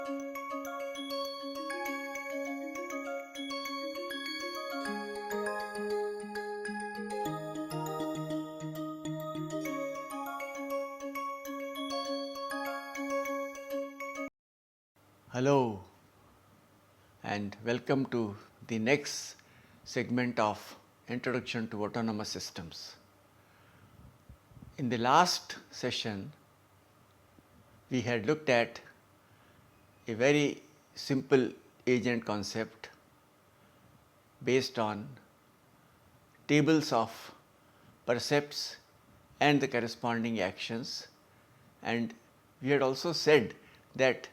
Hello and welcome to the next segment of Introduction to Autonomous Systems. In the last session, we had looked at a very simple agent concept based on tables of percepts and the corresponding actions, and we had also said that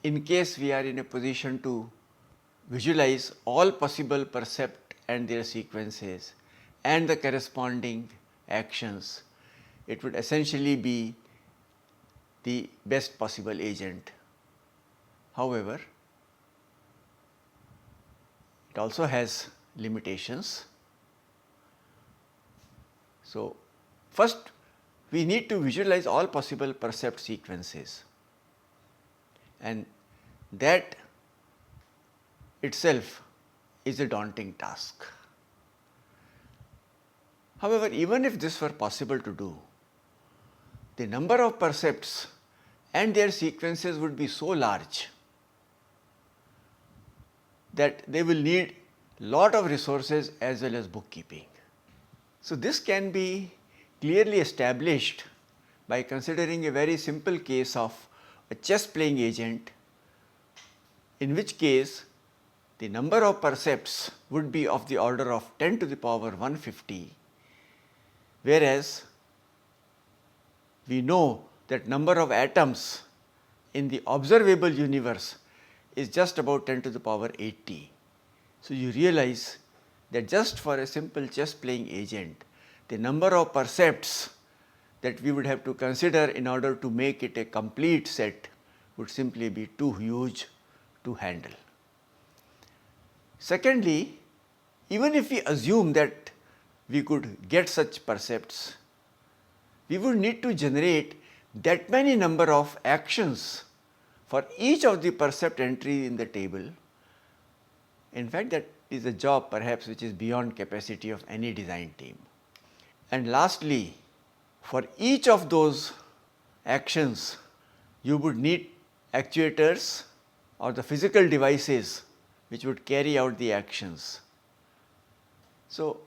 in case we are in a position to visualize all possible percept and their sequences and the corresponding actions, it would essentially be the best possible agent. However, it also has limitations. So, first we need to visualize all possible percept sequences, and that itself is a daunting task. However, even if this were possible to do, the number of percepts and their sequences would be so large that they will need lot of resources as well as bookkeeping. So, this can be clearly established by considering a very simple case of a chess playing agent, in which case the number of percepts would be of the order of 10 to the power 150, whereas we know that number of atoms in the observable universe is just about 10 to the power 80. So, you realize that just for a simple chess playing agent, the number of percepts that we would have to consider in order to make it a complete set would simply be too huge to handle. Secondly, even if we assume that we could get such percepts, we would need to generate that many number of actions for each of the percept entry in the table. In fact, that is a job perhaps which is beyond capacity of any design team. And lastly, for each of those actions, you would need actuators or the physical devices which would carry out the actions. So,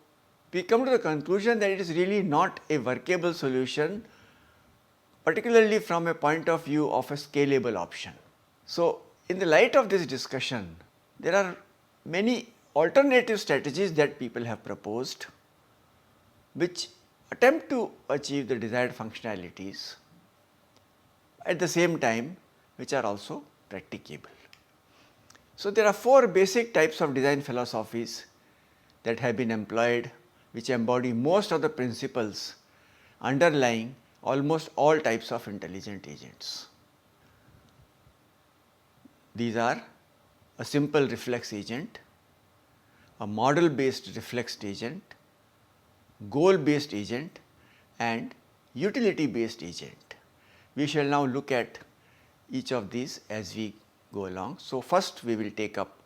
we come to the conclusion that it is really not a workable solution, particularly from a point of view of a scalable option. So, in the light of this discussion, there are many alternative strategies that people have proposed which attempt to achieve the desired functionalities, at the same time which are also practicable. So, there are four basic types of design philosophies that have been employed, which embody most of the principles underlying almost all types of intelligent agents. These are a simple reflex agent, a model based reflex agent, goal based agent and utility based agent. We shall now look at each of these as we go along. So, first we will take up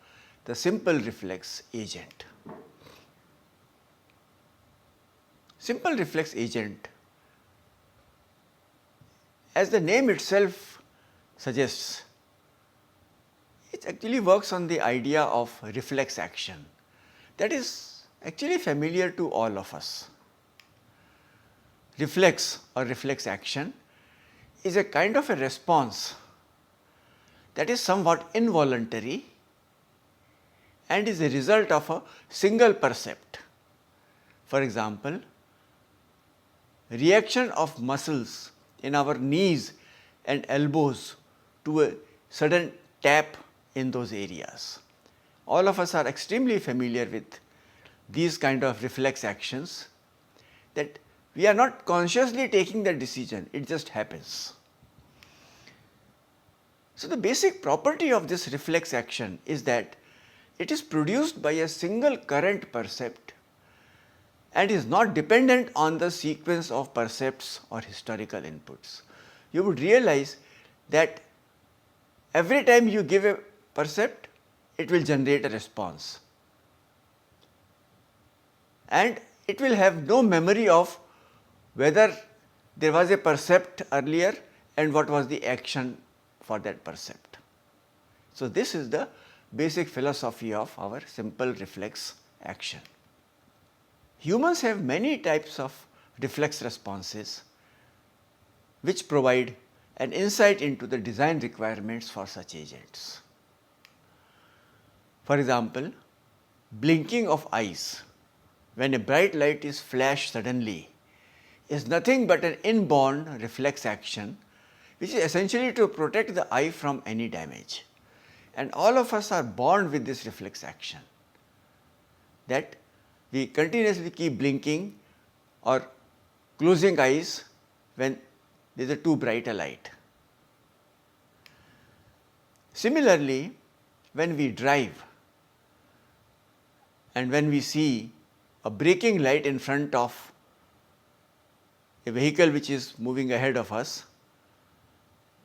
the simple reflex agent. Simple reflex agent, as the name itself suggests, it actually works on the idea of reflex action that is actually familiar to all of us. Reflex or reflex action is a kind of a response that is somewhat involuntary and is a result of a single percept. For example, reaction of muscles in our knees and elbows to a sudden tap in those areas. All of us are extremely familiar with these kind of reflex actions, that we are not consciously taking the decision, it just happens. So, the basic property of this reflex action is that it is produced by a single current percept and is not dependent on the sequence of percepts or historical inputs. You would realize that every time you give a percept, it will generate a response, and it will have no memory of whether there was a percept earlier and what was the action for that percept. So, this is the basic philosophy of our simple reflex action. Humans have many types of reflex responses which provide an insight into the design requirements for such agents. For example, blinking of eyes when a bright light is flashed suddenly is nothing but an inborn reflex action which is essentially to protect the eye from any damage. And all of us are born with this reflex action, that we continuously keep blinking or closing eyes when there is a too bright a light. Similarly, when we drive and when we see a braking light in front of a vehicle which is moving ahead of us,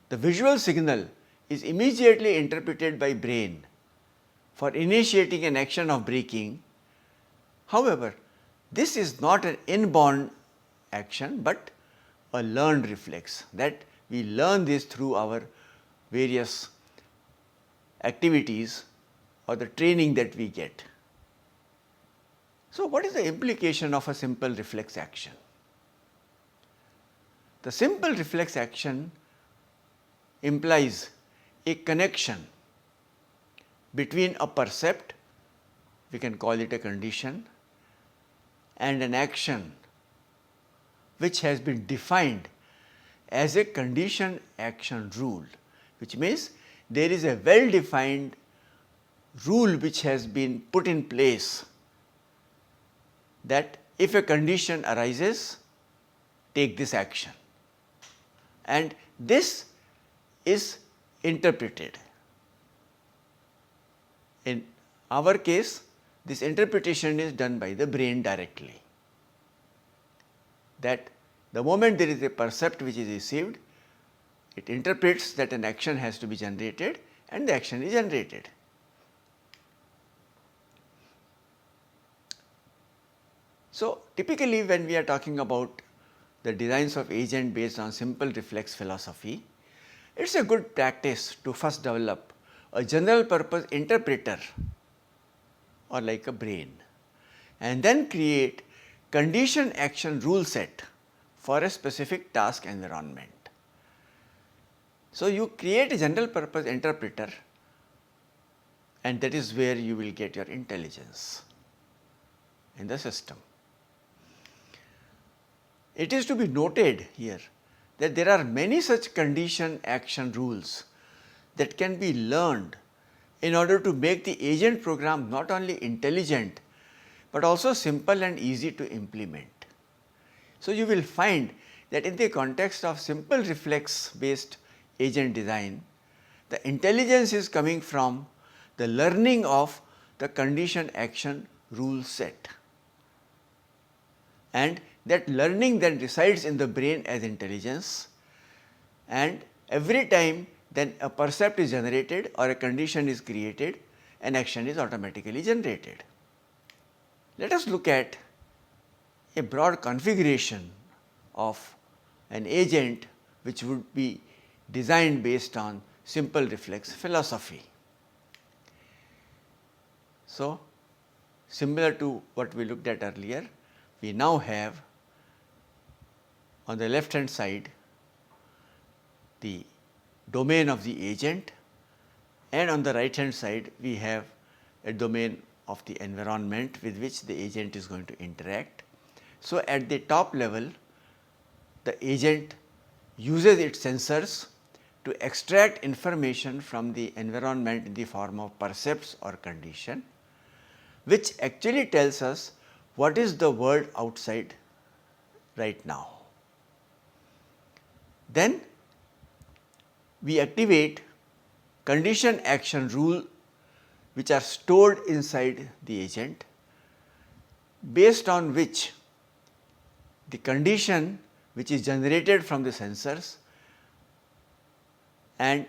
the visual signal is immediately interpreted by brain for initiating an action of braking. However, this is not an inborn action but a learned reflex, that we learn this through our various activities or the training that we get. So, what is the implication of a simple reflex action? The simple reflex action implies a connection between a percept, we can call it a condition, and an action which has been defined as a condition action rule, which means there is a well defined rule which has been put in place that if a condition arises, take this action, and this is interpreted. In our case, this interpretation is done by the brain directly, that the moment there is a percept which is received, it interprets that an action has to be generated and the action is generated. So, typically when we are talking about the designs of agent based on simple reflex philosophy, it is a good practice to first develop a general purpose interpreter or like a brain, and then create condition action rule set for a specific task environment. So, you create a general purpose interpreter, and that is where you will get your intelligence in the system. It is to be noted here that there are many such condition action rules that can be learned in order to make the agent program not only intelligent but also simple and easy to implement. So, you will find that in the context of simple reflex based agent design, the intelligence is coming from the learning of the condition action rule set, and that learning then resides in the brain as intelligence, and every time then a percept is generated or a condition is created, an action is automatically generated. Let us look at a broad configuration of an agent which would be designed based on simple reflex philosophy. So, similar to what we looked at earlier, we now have on the left hand side the domain of the agent, and on the right hand side we have a domain of the environment with which the agent is going to interact. So, at the top level, the agent uses its sensors to extract information from the environment in the form of percepts or condition, which actually tells us what is the world outside right now. Then we activate condition action rule which are stored inside the agent, based on which the condition which is generated from the sensors and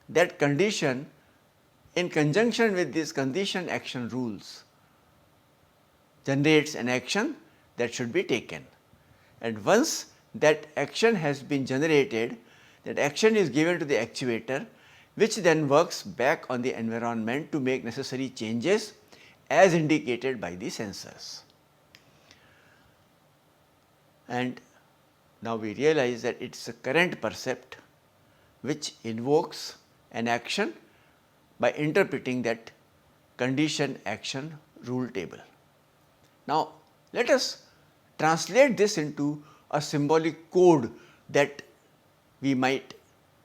that condition in conjunction with these condition action rules generates an action that should be taken. And once that action has been generated, that action is given to the actuator, which then works back on the environment to make necessary changes as indicated by the sensors. And now we realize that it is a current percept which invokes an action by interpreting that condition action rule table. Now, let us translate this into a symbolic code that we might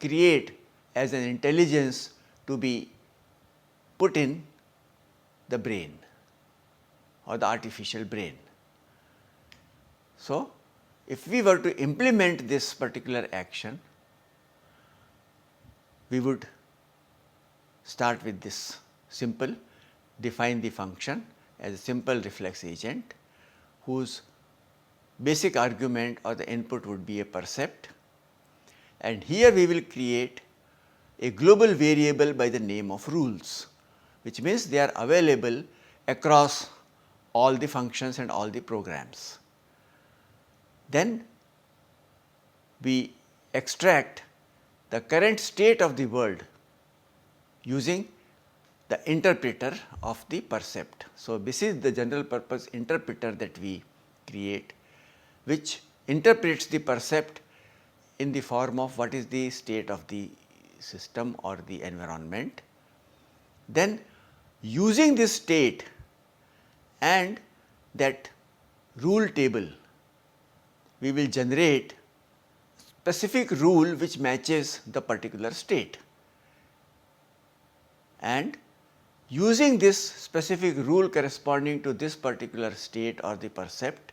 create as an intelligence to be put in the brain or the artificial brain. So, if we were to implement this particular action, we would start with this simple, define the function as a simple reflex agent whose basic argument or the input would be a percept, and here we will create a global variable by the name of rules, which means they are available across all the functions and all the programs. Then we extract the current state of the world using the interpreter of the percept. So, this is the general purpose interpreter that we create, which interprets the percept in the form of what is the state of the system or the environment. Then using this state and that rule table, we will generate specific rule which matches the particular state, and using this specific rule corresponding to this particular state or the percept,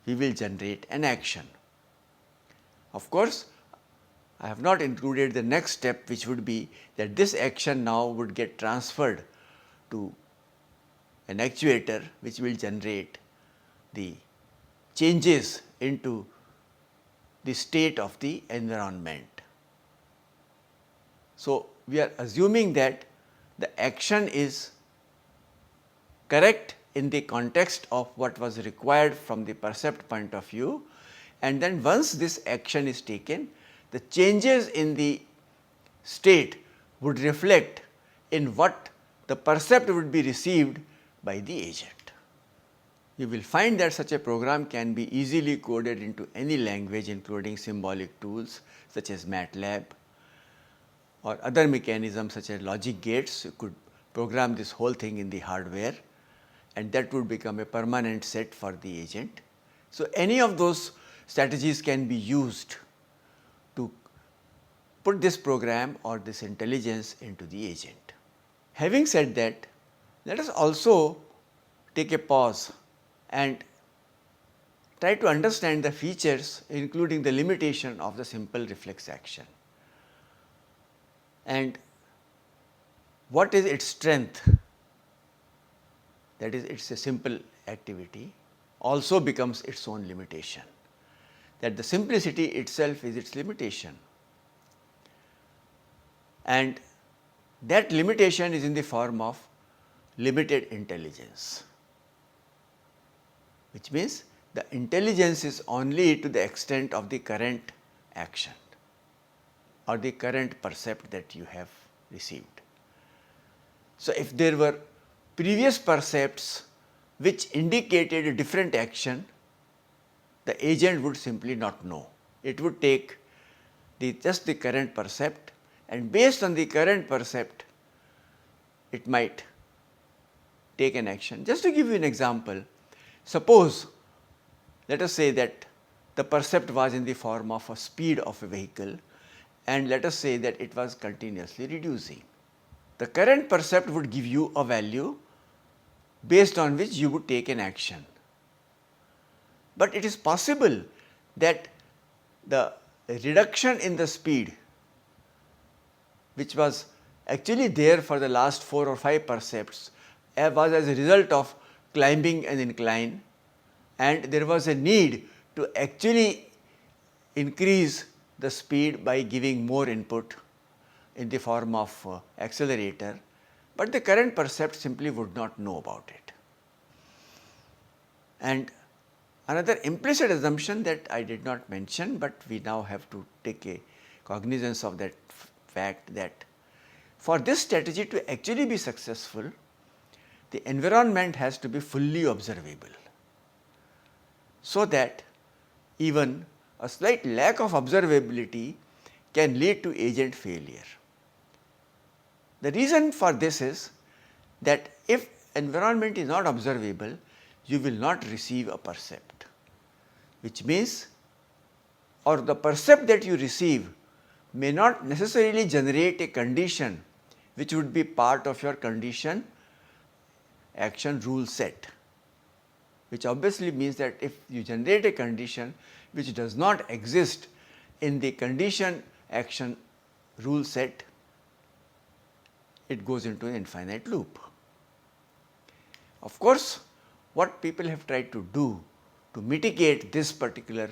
we will generate an action. Of course, I have not included the next step, which would be that this action now would get transferred to an actuator which will generate the changes into the state of the environment. So, we are assuming that the action is correct in the context of what was required from the percept point of view, and then once this action is taken, the changes in the state would reflect in what the percept would be received by the agent. You will find that such a program can be easily coded into any language, including symbolic tools such as MATLAB or other mechanisms such as logic gates. You could program this whole thing in the hardware, and that would become a permanent set for the agent. So, any of those strategies can be used to put this program or this intelligence into the agent. Having said that, let us also take a pause and try to understand the features, including the limitation of the simple reflex action, and what is its strength, that is, it is a simple activity, also becomes its own limitation, that the simplicity itself is its limitation, and that limitation is in the form of limited intelligence, which means the intelligence is only to the extent of the current action or the current percept that you have received. So, if there were previous percepts which indicated a different action, the agent would simply not know. It would take just the current percept, and based on the current percept, it might take an action. Just to give you an example, suppose let us say that the percept was in the form of a speed of a vehicle, and let us say that it was continuously reducing. The current percept would give you a value based on which you would take an action. But it is possible that the reduction in the speed, which was actually there for the last 4 or 5 percepts, was as a result of climbing an incline, and there was a need to actually increase the speed by giving more input in the form of accelerator, but the current percept simply would not know about it. And another implicit assumption that I did not mention, but we now have to take a cognizance of that fact, that for this strategy to actually be successful, the environment has to be fully observable, so that even a slight lack of observability can lead to agent failure. The reason for this is that if environment is not observable, you will not receive a percept, which means, or the percept that you receive may not necessarily generate a condition which would be part of your condition action rule set, which obviously means that if you generate a condition which does not exist in the condition action rule set, it goes into an infinite loop. Of course, what people have tried to do to mitigate this particular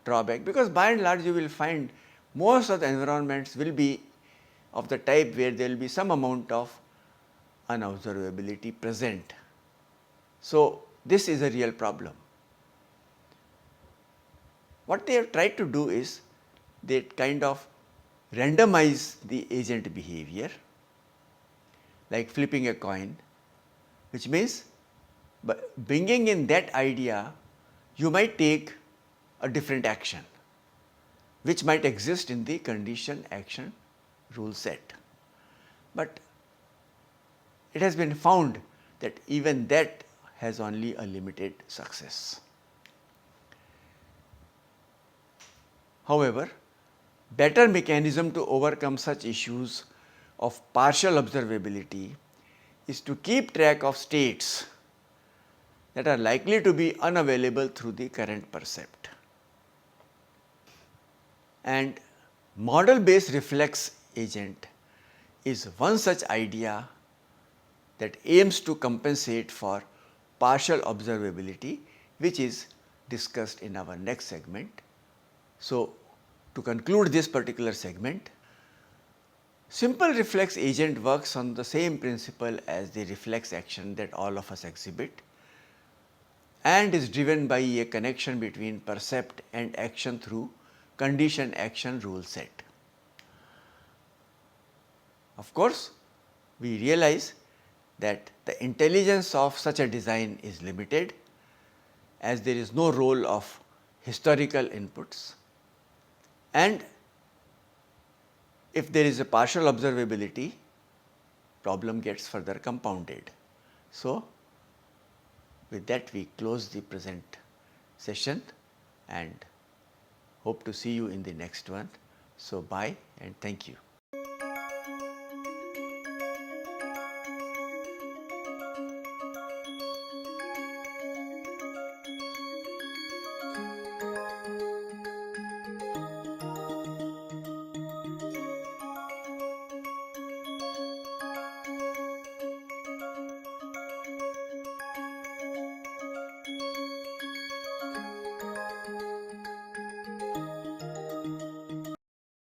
drawback, because by and large you will find most of the environments will be of the type where there will be some amount of unobservability present. So, this is a real problem. What they have tried to do is they kind of randomize the agent behavior, like flipping a coin, which means by bringing in that idea, you might take a different action which might exist in the condition action rule set. But it has been found that even that has only a limited success. However, better mechanism to overcome such issues of partial observability is to keep track of states that are likely to be unavailable through the current percept. And model based reflex agent is one such idea that aims to compensate for partial observability, which is discussed in our next segment. So, to conclude this particular segment, simple reflex agent works on the same principle as the reflex action that all of us exhibit, and is driven by a connection between percept and action through condition action rule set. Of course, we realize that the intelligence of such a design is limited, as there is no role of historical inputs, and if there is a partial observability, problem gets further compounded. So, with that we close the present session and hope to see you in the next one. So, bye and thank you.